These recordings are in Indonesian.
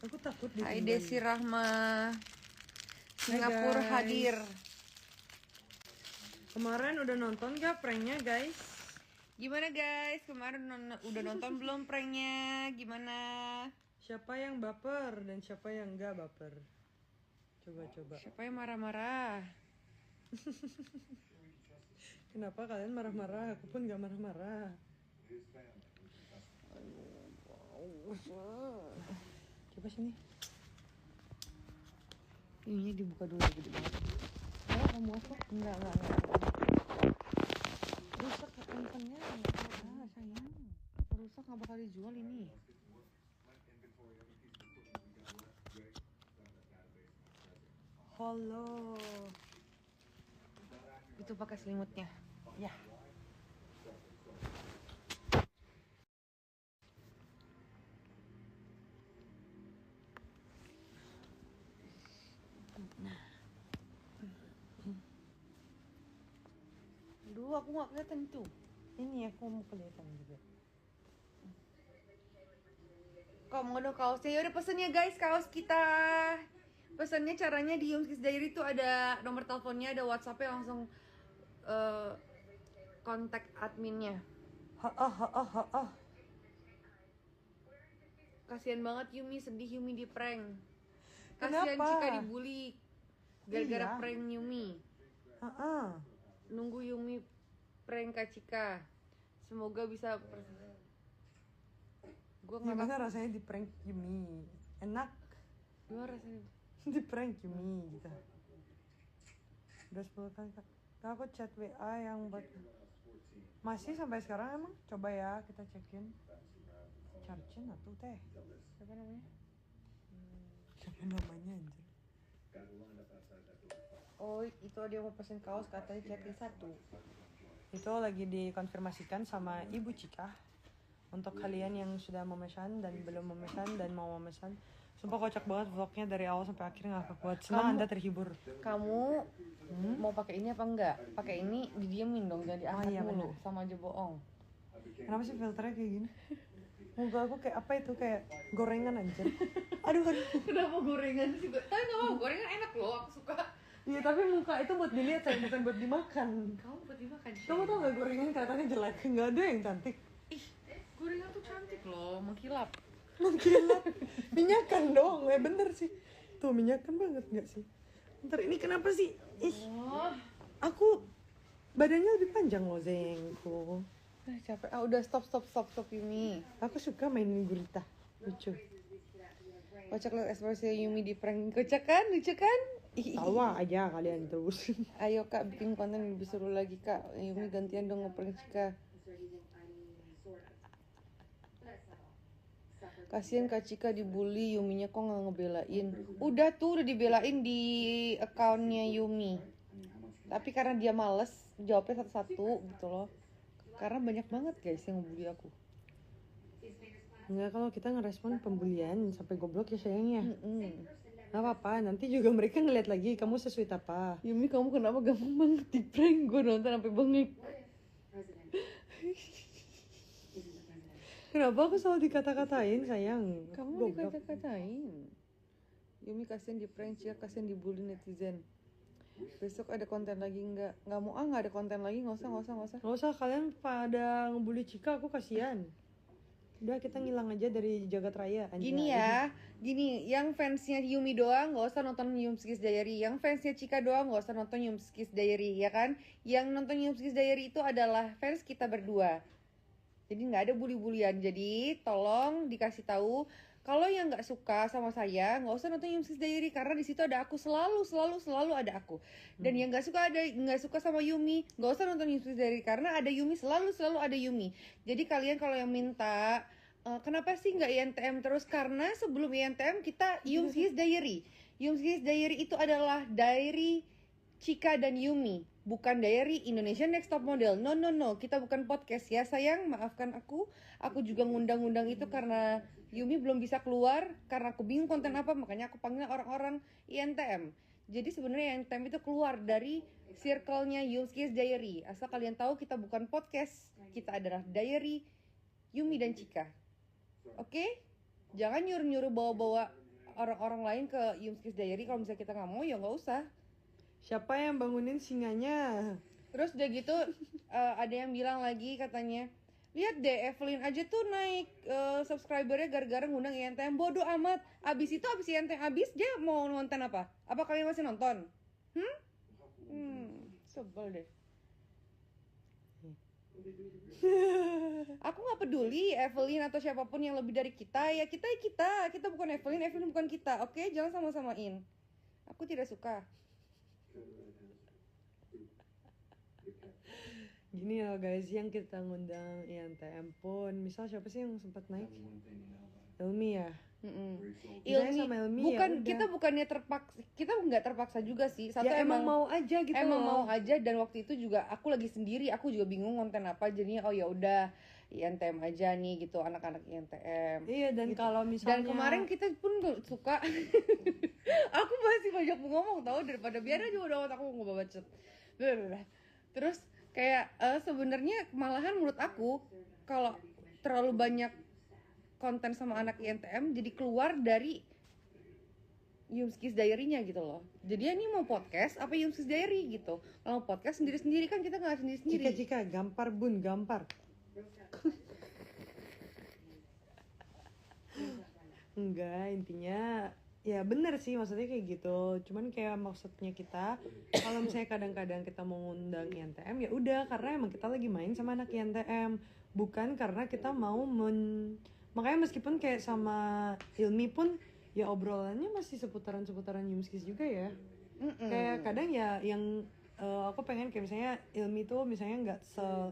Aku takut Hai ditinggalin. Desi Rahma, Singapura guys. hadir. Kemarin udah nonton gak pranknya guys? Gimana guys? Kemarin udah nonton belum pranknya? Gimana? Siapa yang baper dan siapa yang enggak baper? Coba. Siapa yang marah-marah? Kenapa kalian marah-marah? Aku pun gak marah-marah. Coba sini. Ininya dibuka dulu gede banget. Kamu apa? Enggak. Rusak handphonenya. Ah, sayang. Rusak nggak bakal dijual ini. Halo. Itu pakai selimutnya. Ya. Aduh, aku nggak kelihatan tuh. Ini aku mau kelihatan juga. Kok mau ada kaosnya? Yaudah pesen ya guys kaos kita. Pesannya caranya di Yumskis Diary itu ada nomor teleponnya, ada WhatsAppnya, langsung kontak adminnya. Ha. Kasian banget Yumi, sedih Yumi di prank. Kasian Kenapa? Cika dibully gara-gara Iya. prank Yumi. Nunggu Yumi prank Kak Cika. Semoga bisa Gua Gimana rasanya di prank Yumi? Enak. Gimana rasanya? Di prank Yumi gitu. Udah 10 kali kak. Kak, aku chat WA yang buat masih sampai sekarang emang? Coba ya kita cekin. Charcin atau teh? Siapa namanya? Siapa namanya anjir? Oh, itu ada yang mau pesen kaos, katanya chatting 1. Itu lagi dikonfirmasikan sama Ibu Cika. Untuk kalian yang sudah memesan dan belum memesan dan mau memesan, sumpah kocak banget vlognya dari awal sampai akhir, nggak kuat. Senang Anda terhibur. Kamu mau pakai ini apa enggak? Pakai ini didiemin dong, jangan diangkat iya, mulu, bener. sama aja bohong. Kenapa sih filternya kayak gini? Muka aku kayak apa itu, kayak gorengan anjir. Aduh. Kenapa gorengan sih? Tapi nggak mau, gorengan enak loh, aku suka. Iya, tapi muka itu buat dilihat, saya bukan buat dimakan. Kamu buat dimakan sih? Kamu tau gak gorengan kelihatannya jelek? Nggak ada yang cantik. Ih, gorengan tuh cantik loh, mengkilap. Mengkilap. Minyakan dong, bener sih. Tuh minyakan banget nggak sih? Ntar ini kenapa sih? Ih, Oh, aku badannya lebih panjang loh Zengku. capek. Ah, udah stop Yumi. Aku suka mainin gurita, lucu. Kocak liat ekspresi Yumi di prank. Kocak kan? Lucu kan? Ih, Tawa aja kalian terus. Ayo kak, bikin konten lebih seru lagi kak. Yumi gantian dong ngeprank Cika. Kasian Kak Cika dibully, Yuminya kok nggak ngebelain. Udah dibelain di akunnya Yumi. Tapi karena dia males jawabnya satu-satu gitu loh. Karena banyak banget guys yang ngebully aku. Enggak, kalau kita ngerespon pembulian sampai goblok ya sayangnya. Gak apa-apa, nanti juga mereka ngeliat lagi kamu sesuai apa. Yumi, kamu kenapa gampang banget di prank? Gue nonton sampai bengek. Kenapa aku selalu dikata-katain sayang? Kamu Goblok. dikata-katain. Yumi kasihan di prank, Cika kasihan dibully netizen. Besok ada konten lagi nggak? Nggak mau nggak ada konten lagi, nggak usah. Gak usah, kalian pada ngebully Cika, aku kasihan. Udah kita ngilang aja dari jagat raya anjay. Gini, yang fansnya Yumi doang nggak usah nonton Yumskis Diary, yang fansnya Cika doang nggak usah nonton Yumskis Diary, ya kan? Yang nonton Yumskis Diary itu adalah fans kita berdua. Jadi nggak ada bully-bulian. Jadi tolong dikasih tahu kalau yang nggak suka sama saya nggak usah nonton Yumskis Diary, karena di situ ada aku, selalu ada aku. Dan yang nggak suka sama Yumi nggak usah nonton Yumskis Diary, karena ada Yumi, selalu ada Yumi. Jadi kalian kalau yang minta kenapa sih nggak INTM terus, karena sebelum INTM kita Yumskis Diary. Yumskis Diary itu adalah diary Cika dan Yumi, bukan diary Indonesian Next Top Model. No, kita bukan podcast ya sayang, maafkan aku. Aku juga ngundang-undang itu karena Yumi belum bisa keluar, karena aku bingung konten apa, makanya aku panggil orang-orang INTM. Jadi sebenarnya INTM itu keluar dari circle-nya Yumskis Diary. Asal kalian tahu, kita bukan podcast, kita adalah diary Yumi dan Cika. Oke? Jangan nyuruh-nyuruh bawa-bawa orang-orang lain ke Yumskis Diary. Kalau misalnya kita nggak mau ya nggak usah. Siapa yang bangunin singanya? Terus udah gitu ada yang bilang lagi katanya, lihat deh Evelyn aja tuh naik subscribernya gara-gara ngundang INTM. Bodoh amat. Abis INTM abis dia mau nonton apa? Apa kalian masih nonton? Sebel deh. Aku nggak peduli Evelyn atau siapapun yang lebih dari kita. Ya kita bukan Evelyn bukan kita. Oke, jangan sama-samain. Aku tidak suka. Gini loh guys, yang kita ngundang INTM pun, misal siapa sih yang sempat naik? Ilmi ya? Misalnya sama Ilmi bukan, ya udah. kita bukannya terpaksa, kita nggak terpaksa juga sih. Satu Ya emang mau aja gitu emang loh. mau aja, dan waktu itu juga aku lagi sendiri, aku juga bingung konten apa, jadinya oh ya udah INTM aja nih gitu, anak-anak INTM. Iya, dan gitu. kalau misalnya Dan kemarin kita pun suka aku masih banyak ngomong tahu daripada biar aja udah aku nggak bacot. Terus kayak sebenarnya malahan menurut aku kalau terlalu banyak konten sama anak INTM jadi keluar dari Yumskis Diary-nya gitu loh. Jadi ini mau podcast apa Yumskis Diary gitu. Kalau podcast sendiri-sendiri kan kita nggak sendiri-sendiri. Cika, gampar bun, gampar. Enggak, intinya ya bener sih maksudnya kayak gitu. Cuman kayak maksudnya kita kalau misalnya kadang-kadang kita mau ngundang INTM ya udah karena emang kita lagi main sama anak INTM, bukan karena kita mau makanya meskipun kayak sama Ilmi pun ya obrolannya masih seputaran Yumskis juga ya. Kayak kadang ya yang aku pengen kayak misalnya Ilmi tuh misalnya nggak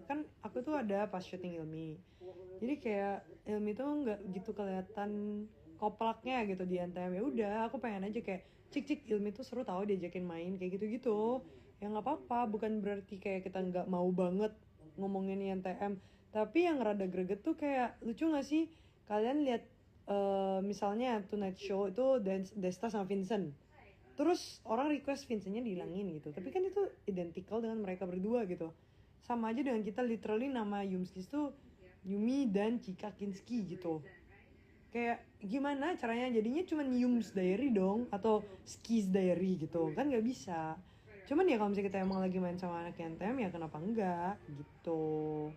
kan aku tuh ada pas syuting Ilmi, jadi kayak Ilmi tuh nggak gitu kelihatan koplaknya gitu di NTM. Ya udah aku pengen aja kayak cik Ilmi tuh seru tahu diajakin main kayak gitu ya nggak apa-apa, bukan berarti kayak kita nggak mau banget ngomongin NTM. Tapi yang rada greget tuh kayak lucu nggak sih kalian lihat misalnya Tonight Show itu Desta sama Vincent, terus orang request Vincentnya dihilangin gitu, tapi kan itu identical dengan mereka berdua gitu. Sama aja dengan kita literally nama Yumskis tuh Yumi dan Cika Kinski gitu. Kayak gimana caranya jadinya cuman Yums Diary dong atau Skis Diary gitu kan, nggak bisa. Cuman ya kalau misalnya kita emang lagi main sama anak NTM ya kenapa enggak gitu.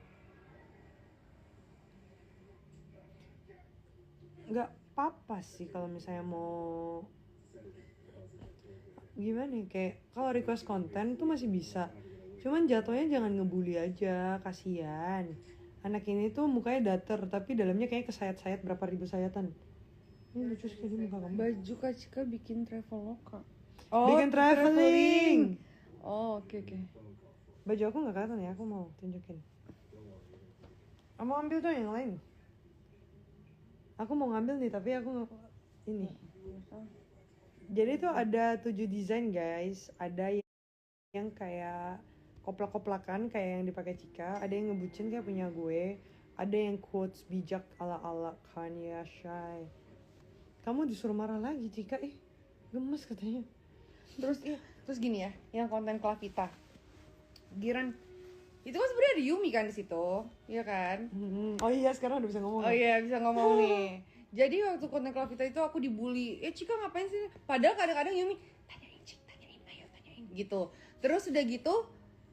Nggak apa-apa sih kalau misalnya mau gimana nih, kayak kalau request konten tuh masih bisa, cuman jatuhnya jangan ngebully aja, kasihan. Anak ini tuh mukanya datar tapi dalamnya kayak kesayat-sayat berapa ribu sayatan. Ini lucu sekali muka kamu. Baju Kak Cika bikin traveloka. Bikin traveling. Oh oke. Baju aku nggak kelihatan ya, aku mau tunjukin. Kamu ambil tuh yang lain. Aku mau ngambil nih tapi aku ini. Jadi tuh ada 7 desain guys. Ada yang kayak koplak-koplakan kayak yang dipakai Cika, ada yang ngebucin kayak punya gue, ada yang quotes bijak ala-ala Kanye Shy. Kamu disuruh marah lagi Cika, gemes katanya. Terus gini ya, yang konten Klavita. Giran itu kan sebenarnya ada Yumi kan di situ, ya kan? Oh iya, sekarang udah bisa ngomong. Oh iya, bisa ngomong nih. Jadi waktu konten Klavita itu aku dibully. Cika ngapain sih? Padahal kadang-kadang Yumi tanyain gitu. Terus udah gitu,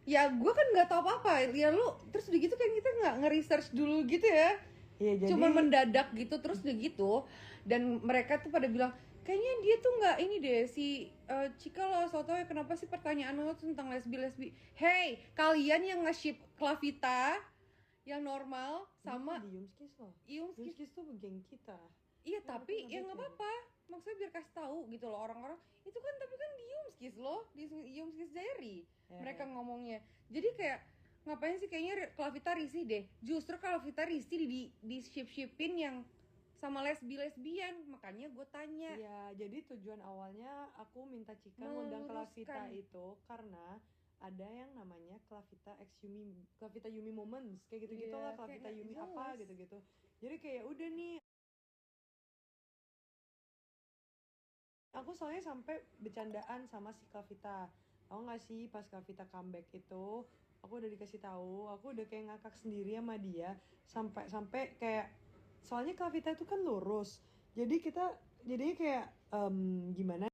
ya gue kan nggak tahu apa-apa. Ya lu terus udah gitu kan kita nggak nge-research dulu gitu ya. Iya, jadi Cuma mendadak gitu, terus udah gitu. Dan mereka tuh pada bilang, kayaknya dia tuh nggak ini deh si Cika lo sotoy, kenapa sih pertanyaan lo tentang lesbi? Hey, kalian yang nge-ship Klavita yang normal sama di Yumskis loh. Yumskis. Yumskis tuh geng kita. Iya, tapi ya nggak apa-apa. Maksudnya biar kasih tahu gitu loh orang-orang. Itu kan tapi kan di Yumskis loh, di Yumskis Diary. Mereka ngomongnya. Jadi kayak ngapain sih, kayaknya Klavita risih deh. Justru Klavita risih di ship-shipin yang sama lesbian. Makanya gue tanya. Iya, jadi tujuan awalnya aku minta Cika ngundang Klavita itu karena ada yang namanya Klavita X Yumi, Klavita Yumi Moments kayak gitu-gitu lah, Klavita Yumi jelas. Apa gitu-gitu. Jadi kayak udah nih, aku soalnya sampai bercandaan sama si Klavita. Tahu nggak sih pas Klavita comeback itu, aku udah dikasih tahu, aku udah kayak ngakak sendiri sama dia sampai kayak soalnya Klavita itu kan lurus. Jadi kita jadinya kayak gimana